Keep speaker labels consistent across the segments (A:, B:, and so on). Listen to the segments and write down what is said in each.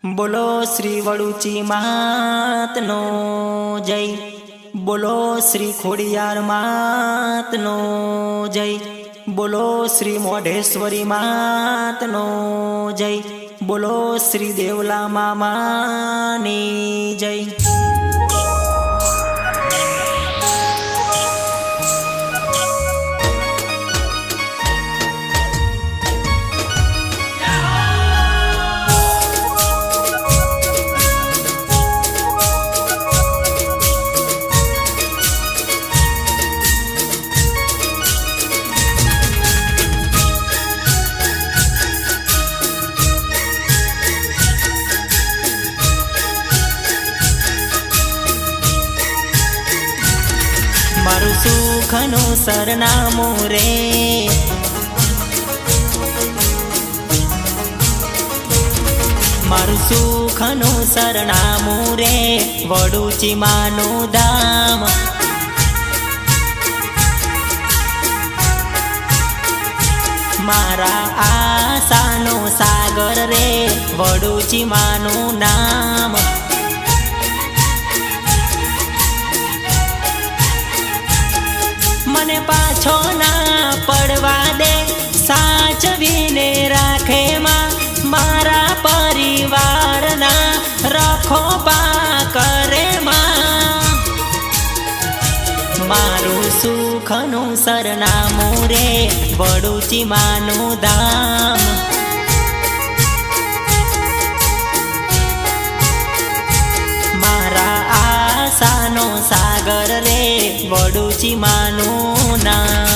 A: बोलो श्री वड़ूची मातनो जय। बोलो श्री खोडियार मातनो जय। बोलो श्री मोढेश्वरी मातनो जय। बोलो श्री देवला मामानी जय। मारू सुखनु सरनामु रे, मारू सुखनु सरनामु रे, वडूची मानु धाम। मारा आशानो सागर रे, वडूची मानु नाम। मने पाछो ना पड़वा दे, साचवीने राखे मां, मारा परिवार ना रखो पा करे मां। मारू सुखनु सरनामु रे, वडूची मानु धाम। मारा आशानो सागर रे, वडूची मानु नाम।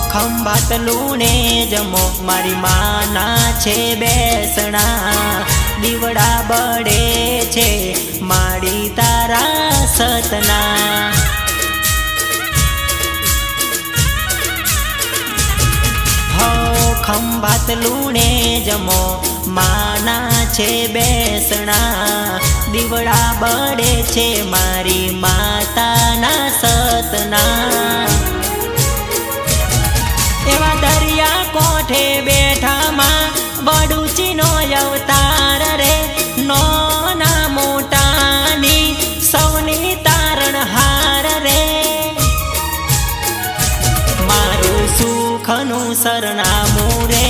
A: खंभात लूणे जमो, मारी माना छे बेसणा। दीवड़ा बड़े छे, माड़ी तारा सतना। हो खंभात लूणे जमो, माना छे बेसणा। दीवड़ा बड़े छे, मारी माताना सतना। एवा दरिया कोठे बेठा मां, वडूची नो अवतार रे। नोना मोटानी सौनी तारण हार रे। मारू सुखनु सरनामु रे,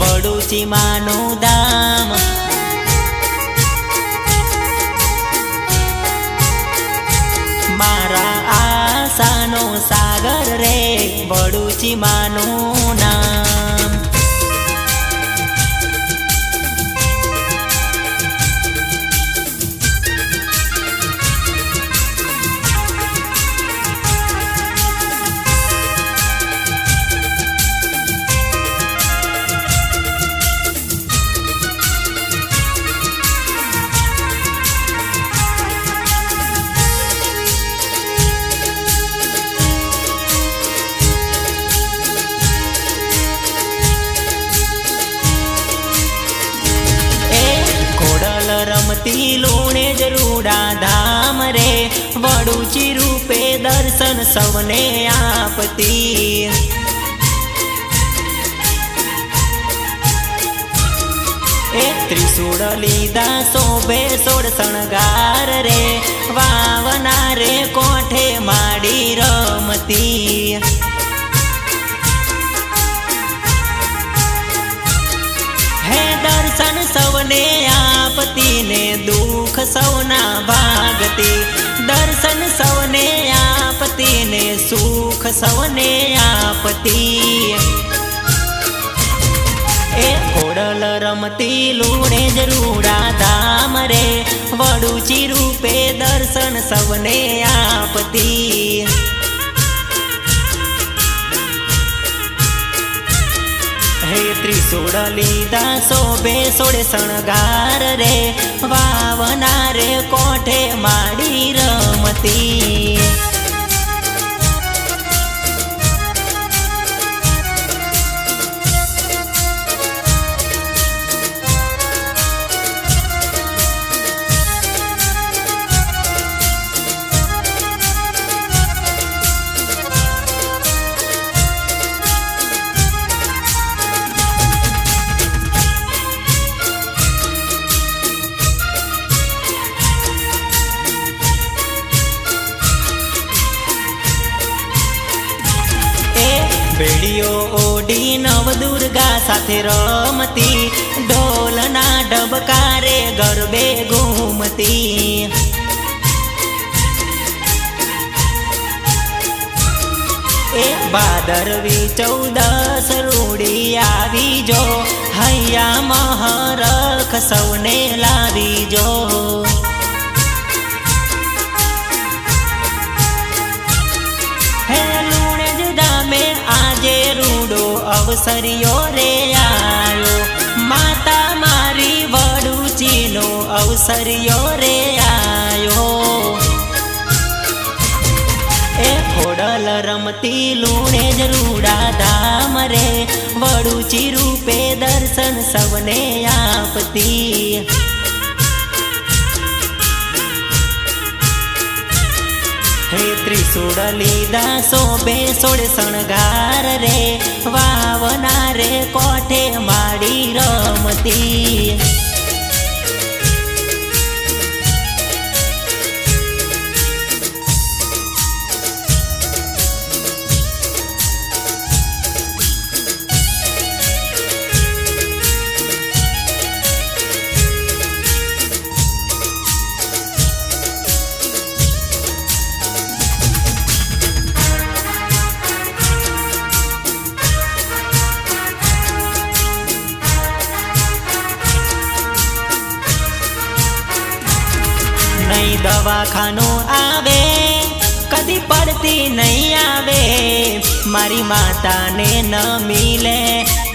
A: वडूची मानु धाम। मारा आशानो सागर रे, वडूची मानु नाम। रमती लूणे जरूड़ा धाम रे, वडूची रूपे दर्शन सवने आपती। एक त्रिशूल लीधा शोभे सोड़ शणगार रे, वावना रे कोठे माड़ी रमती। हे दर्शन सवने आपती ने, दुख सवना भागती। दर्शन सवने आपती ने, सुख सवने आपती। ए खोडल रमती लूणे जरूड़ा धाम रे, वडूची रूपे दर्शन सवने आपती। હે ત્રિશૂળ લીધા શોભે સોળે શણગાર રે, વાવના રે કોઠે માડી રમતી. બેડીઓ ઓડી નવદુર્ગા સાથે રમતી, ઢોલના ડબકારે ગરબે ઘૂમતી. એ ભાદરવી 14 રૂડી આવી જો, હૈયા મહરખ સૌને લાવી જો. આજે રૂડો અવસરિયો રે આયો, માતા મારી વડુચીનો અવસરિયો રે આયો. એ ખોડલ રમતી લૂણે જ રૂડા ધામ રે, વડુચી રૂપે દર્શન સૌને આપતી. હે ત્રિશૂળ લીધા શોભે સોળે શણગાર રે, વાવના રે કોઠે માડી રમતી. નહીં દવાખાનું આવે, કદી પડતી નહીં આવે, મારી માતાને ન મિલે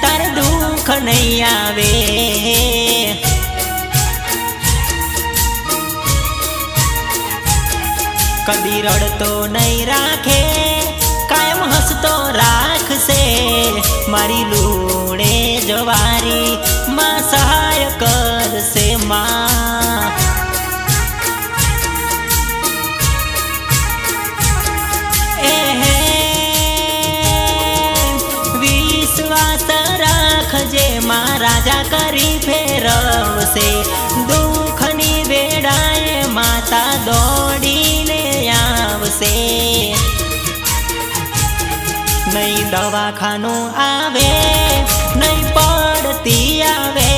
A: તારે દુઃખ નહીં આવે. કદી રડતો નહીં રાખે, કાયમ હસતો રાખશે, મારી લૂણે જવારી માં સહાય કરશે માં. રાખજે માં રાજા કરી ફેરવશે, દુઃખની વેળાએ માતા દોડીને આવશે. નહીં દવાખાનું આવે, નહીં પડતી આવે,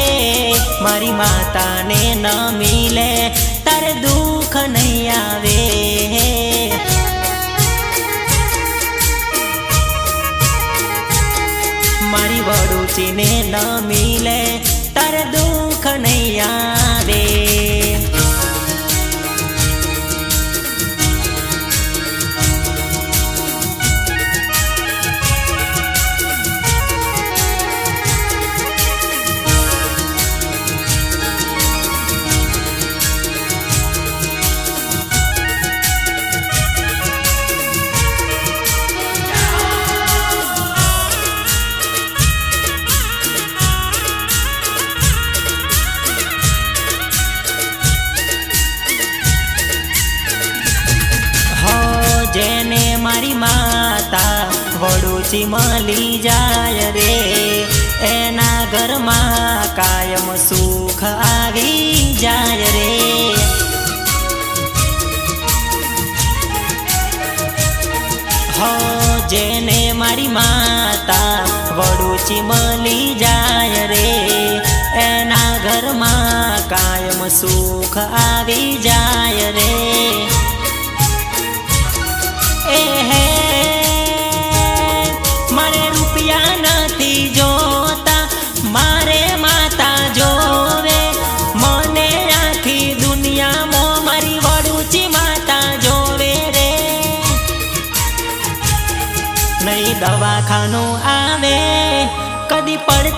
A: મારી માતાને ન મિલે તારે દુઃખ નહીં આવે. મારી વડુચીને ન મિલે તારે દુઃખ નહીં આવે. જેને મારી માતા વડુચી મળી જાય રે, એના ઘરમાં કાયમ સુખ આવી જાય રે. હો જેને મારી માતા વડુચી મળી જાય રે, એના ઘરમાં કાયમ સુખ આવી જાય રે. મારે રૂપિયા નથી જોતા, મારે માતા જોવે, મને આખી દુનિયામાં મારી વડુચી માતા જોવે રે. નહીં દવાખાનું આવે, કદી પડ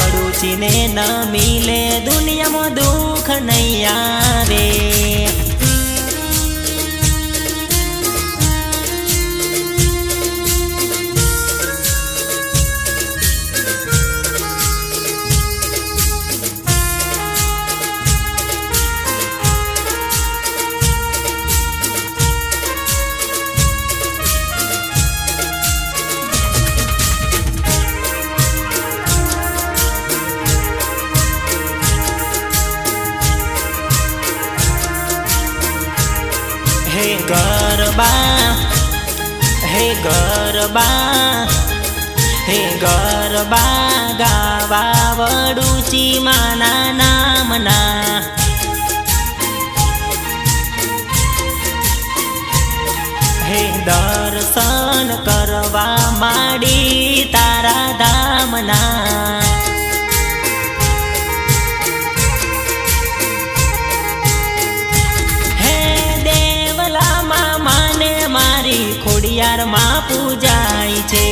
A: વડુચીને ન મિલે દુનિયામાં દુઃખ નહીં આવે. હે ગરબા, હે ગરબા, હે ગરબા ગાવા વડુચી માના નામના. હે દર્શન કરવા માંડી તારા ધામના. ખોડિયારમાં પૂજાય છે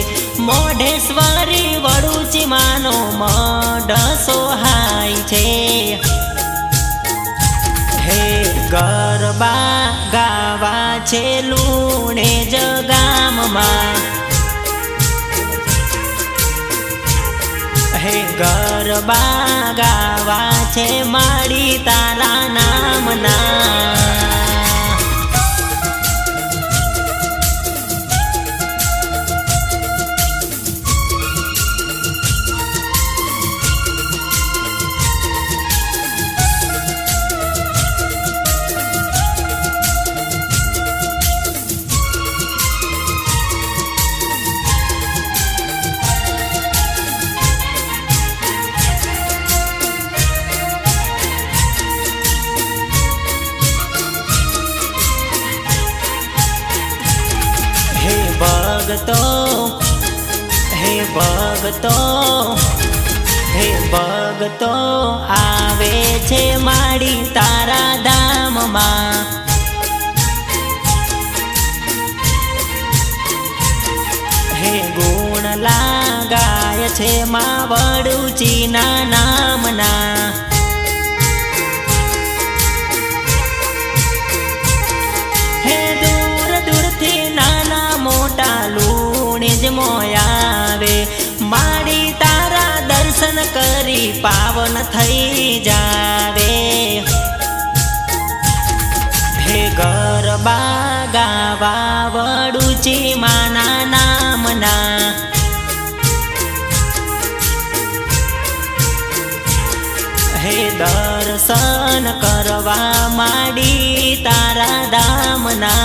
A: મોઢેશ્વરી વડુચી માનો મઢ સોહાય છે. હે ગરબા ગાવા છે લુણે જ ગામમાં. હે ગરબા ગાવા છે માડી તારા નામના. ભગતો, હે ભગતો, હે ભગતો આવે છે માડી તારા ધામમાં. હે ગુણ લાગાય છે મા વડુચીના નામના. હે દૂર દૂરથી નાના મોટા લુણે જ મોયાવે માડી તારા દર્શન કરી પાવન થઈ જાવે. હે ગરબા ગાવા વડુચી માના નામના. હે દર્શન કરવા માંડી તારા ધામના.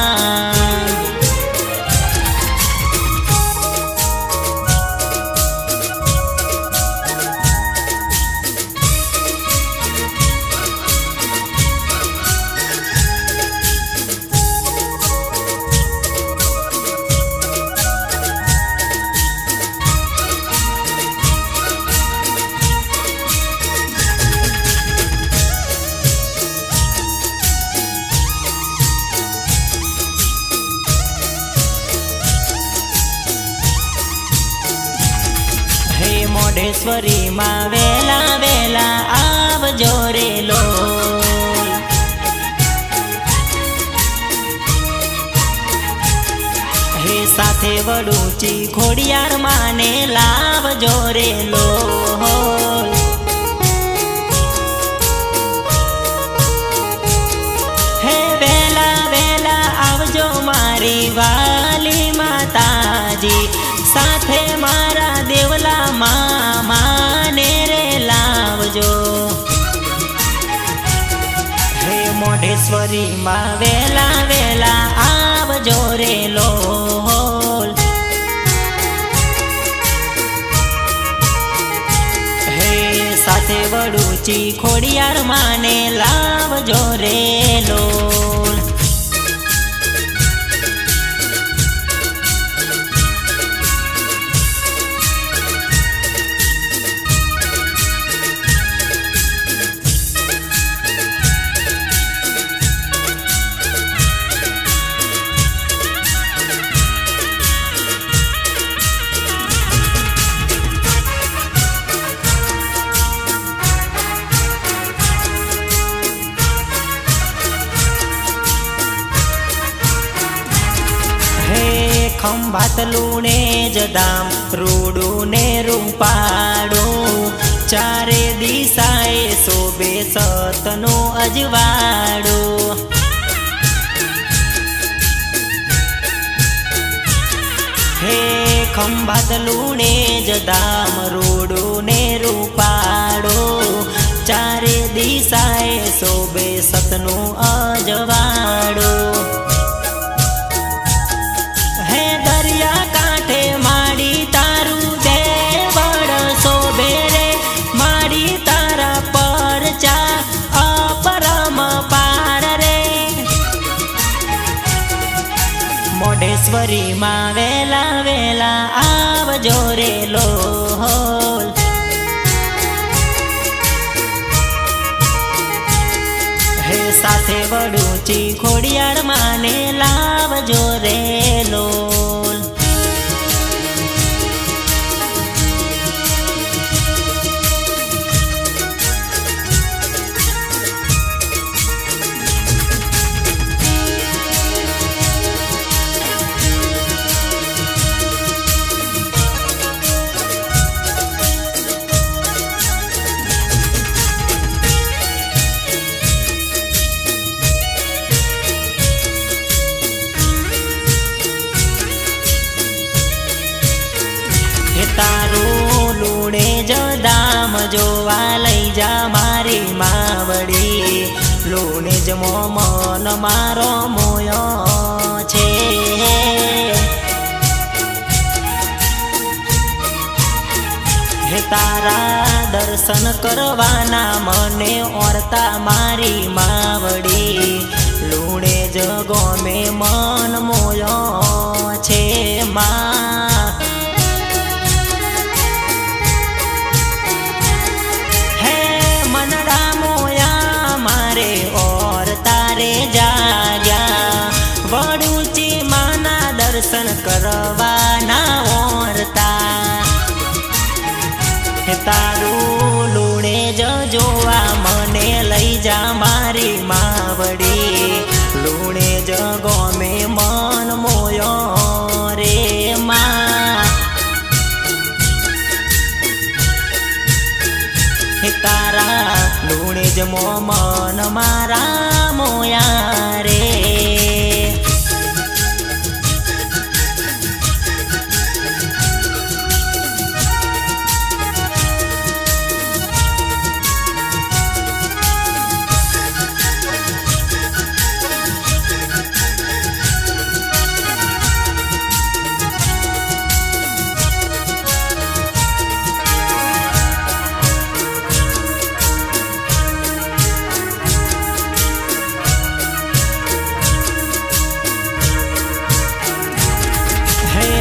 A: મોઢેશ્વરી માં વેલા વેલા આવજો રે લોલ. હે સાથે વડુચી ખોડિયાર માને લાવજો રે લોલ. હે વેલા વેલા આવજો મારી વાલી માતાજી સાથે મારા દેવલા માને રે લાવજો. હે મોઢેશ્વરી માં વેલા વેલા આવજો રે લોલ. હે સાથે વડુચી ખોડિયાર માને લાવજો રે લોલ. ખંભાત લુણે જદામ રૂડું ને રૂપાડું ચારે દિશાએ શોભે સતનો અજવાડું હે ખંભાત લુણે જદામ રૂડું ને રૂપાડું ચારે દિશાએ શોભે સતનું અજવાડું હે દરિયા કાંઠે માડી તારું દેવળ શોભે રે માડી તારા પરચા અપરમ પાર રે મોઢેશ્વરીમાં વેલા વેલા આવજો રે લોલ હે સાથે વડુચી ખોડિયાર માને લાવજો રે લોલ તારું લુણે જદામ જોવા લઈ જા મારી માવડી લુણે જ મોમન મારો મોયો છે હે તારા દર્શન કરવાના મને ઓરતા મારી માવડી લુણે જ ગમે મન મોયો છે મા વડુચી માના દર્શન કરવાના ઓરતા હે તારું લુણે જ જોવા મને લઈ જા મારી માવડી લુણે જ ગમે મન મોયો રે મા હે તારા લુણે જ મોમન મારા મોયા રે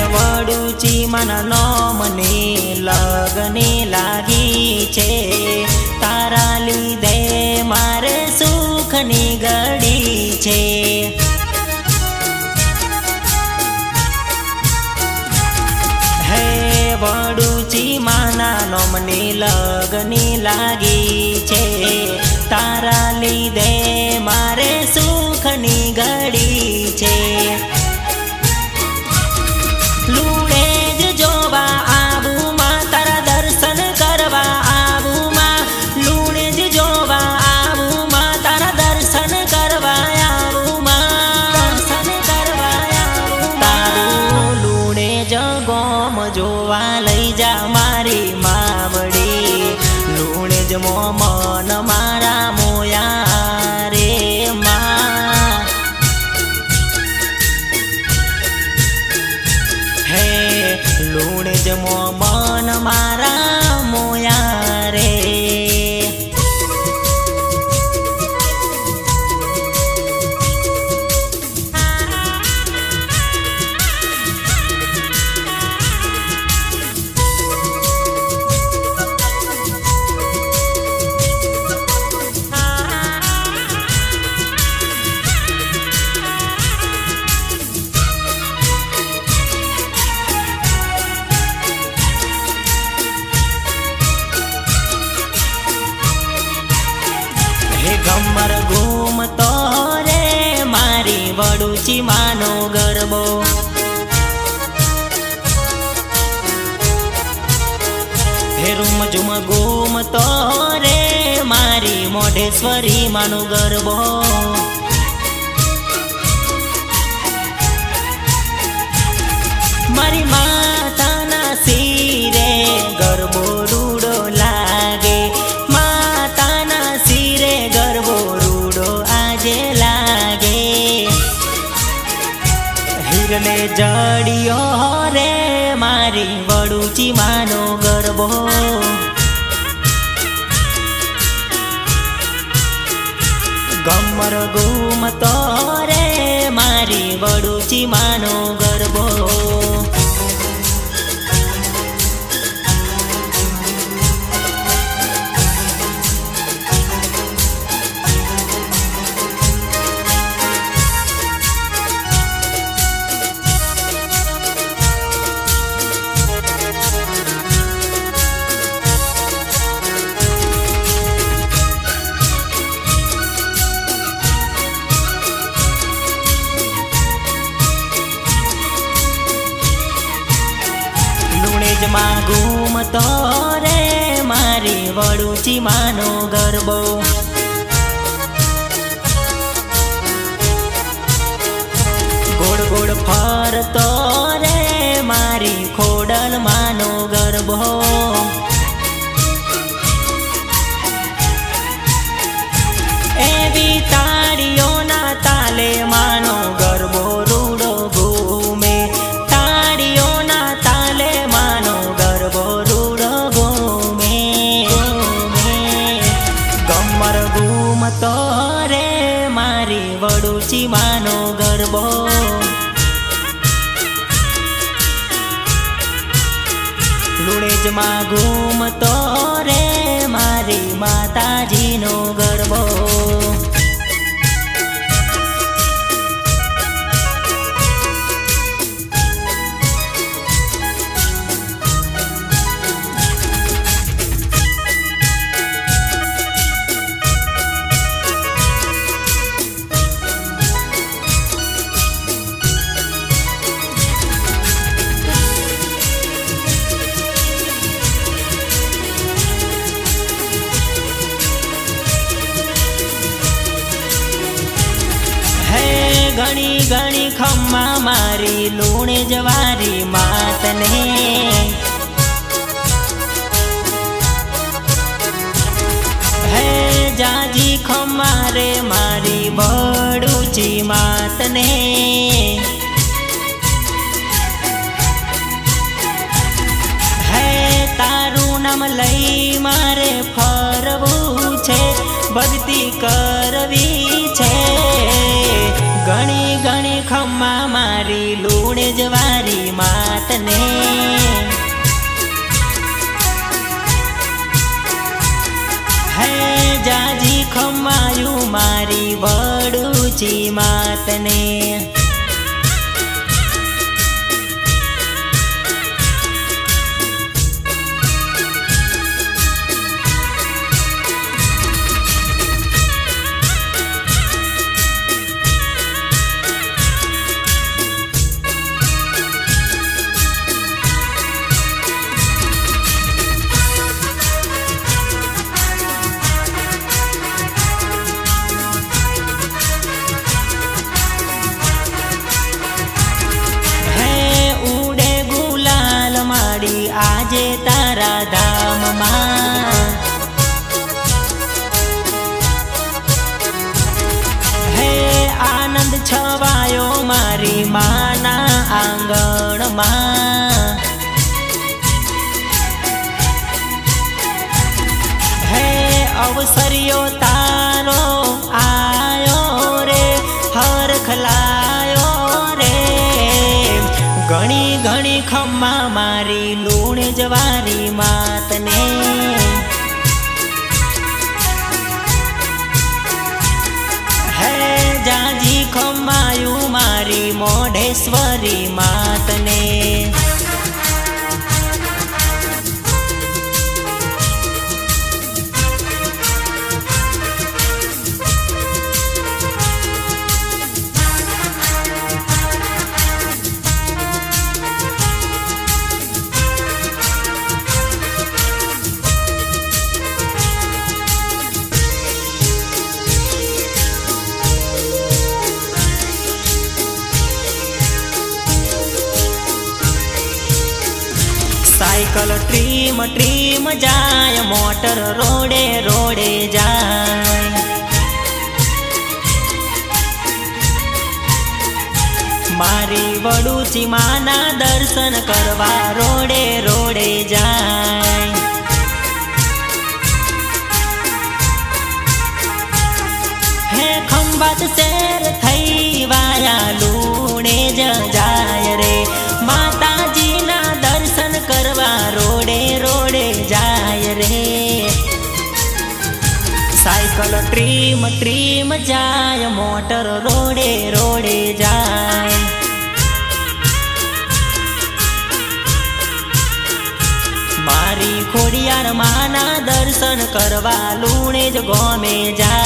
A: વડુચી મના નોમને લગને લાગી છે તારા લીધે મારે સુખની ઘડી છે હે વડુચી માના નોમને લગને લાગી છે તારા લીધે મારે સુખની ઘડી છે લુણે જ જોવા આવું માં તારા દર્શન કરવા આવું માં લુણે જ જોવા આવું માં તારા દર્શન કરવા આવું માં દર્શન કરવા આવું તારું લુણે જ ગોમ જોવા લઈ જા મારી માવડી લુણે જ મોમન મારા મોયા રે મા હે લુણે જ મોમન મારા મોયા રે ગમર ઘૂમતો રે મારી વડુચી માનો ગરબો झुम घूमतो रे मारी मोढेश्वरी मानो गरबो। मारी माताना सिरे गरबो रूडो लागे, माताना सिरे गरबो रूडो आजे लागे। हिरले जड़ियो रे मारी वडूची मानो गरबो। गमर घूमतो रे मारी वडूची मानो गरबो। માં ઘૂમતો રે મારી વડુચી માનો ગરબો। ગોળ ગોળ ફરતો રે મારી ખોડલ માનો ગરબો। એવી તાળીઓના તાલે માનો ગરબો રૂડો ઘૂમે, તાળીઓના તાલે માનો ગરબો રૂડો ઘૂમે। ગમર ઘૂમતો રે મારી વડુચી માનો ગરબો। લુણેજમાં ઘૂમતો રે મારી માતાજીનો ગરબો। घणी घणी खम्मा मारी लूणे जवारी मातने। है जाजी खम्मा रे मारी बड़ूची मातने। है तारू नाम लई मारे फरवू छे, भक्ति करवी छे। घणी घणी खम्मा मारी लूणे जवारी मातने। है जाजी खम्मायू मारी वडूची मातने। आजे तारा धाम मां है आनंद छवायो मारी माना आंगण मां। है अवसरियो तारो आयो रे हर खलायो रे। घणी घणी खम्मा मारी लूण जवारी मातने। है जाजी खम्मायू मारी मोढेश्वरी मातने। સાયકલ ટ્રીમ ટ્રીમ જાય, મોટર રોડે રોડે જાય. મારી વડુચી માના દર્શન કરવા રોડે રોડે જાય. હે ખંભાત શેર થઈ વાયા લુણે જ જાય રે, માતાજીના દર્શન કરવા રોડે રોડે જાય રે. સાયકલ ટ્રીમ ટ્રીમ જાય, મોટર રોડે રોડે જાય. મારી ખોડિયાર માના દર્શન કરવા લુણે જ ગોમે જાય.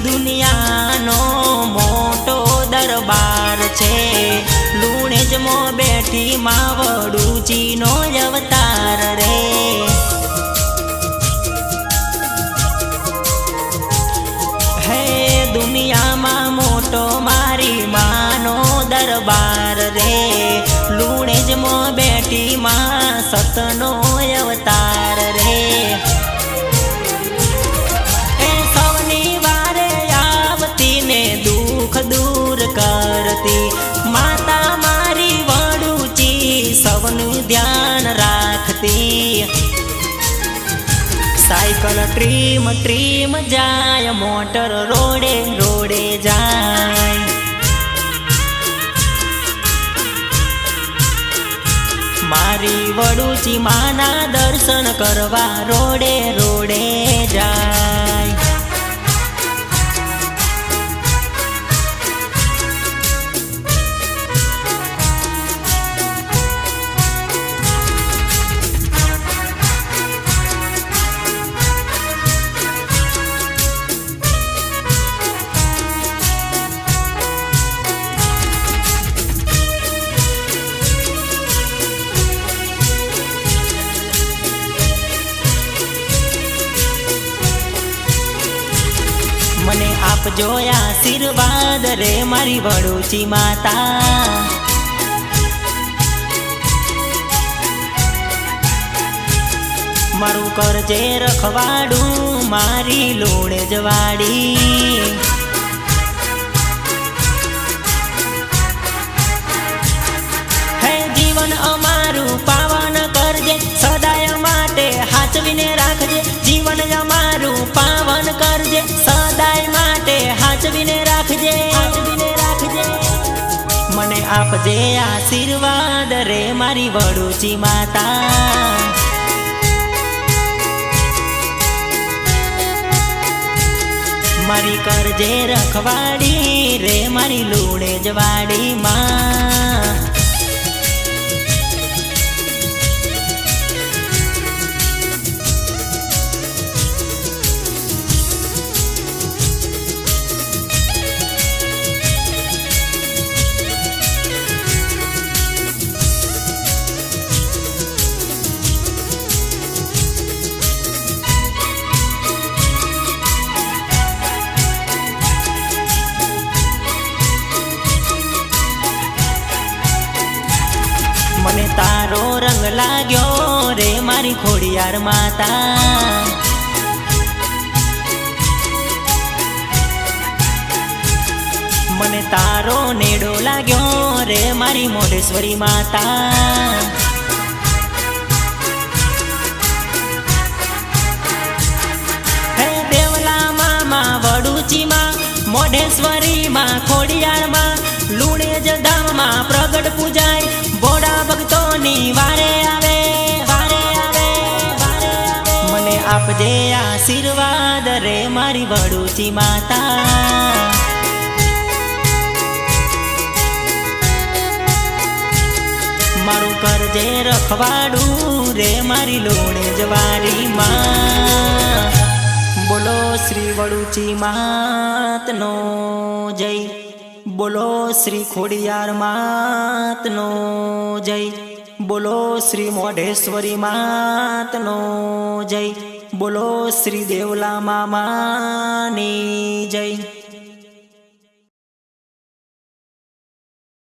A: દુનિયાનો મોટો દરબાર છે, લુણેજમાં બેઠી માં વડુચીનો અવતાર રે. હે દુનિયામાં મોટો મારી માનો દરબાર રે, લુણેજમાં બેઠી માં સતનો અવતાર રે. દુઃખ દૂર કરતી માતા મારી વડુચી, સૌનું ધ્યાન રાખતી. સાયકલ ટ્રીમ ટ્રીમ જાય, મોટર રોડે રોડે જાય. મારી વડુચી માના દર્શન કરવા રોડે રોડે જાય. મને આપજો આશીર્વાદ રે મારી વડુચી માતા. મારું કરજે રખવાડું મારી લુણેજ વાડી. હે જીવન અમારું પાવન કરજે, સદાય માટે હાચવીને રાખજે. જીવન અમારું પાવન કરજે, સદાય માટે હાચવીને રાખજે. મને આપજે આશીર્વાદ રે મારી વડુચી માતા. મારી કરજે રખવાડી રે મારી લુણેજ વાડી માં. મને તારો રંગ લાગ્યો રે મારી ખોડિયાર માતા. મને તારો નેડો લાગ્યો રે મારી મોઢેશ્વરી માતા. હે દેવલા મામા વડુચી માં, મોઢેશ્વરી માં, ખોડિયાર માં, લુણેજ ધામ માં પ્રગટ પૂજાય. બોડા ભક્તોની વારે આવે, વારે આવે, વારે આવે. મને આપજે આશીર્વાદ રે મારી વડુચી માતા. કરજે રખવાડું રે મારી લોણે જવારી માં બોલો શ્રી વડુચી માતનો જય બોલો શ્રી ખોડિયાર માતનો જય બોલો શ્રી મોઢેશ્વરી માતનો જય બોલો શ્રી દેવલા મામાની જય।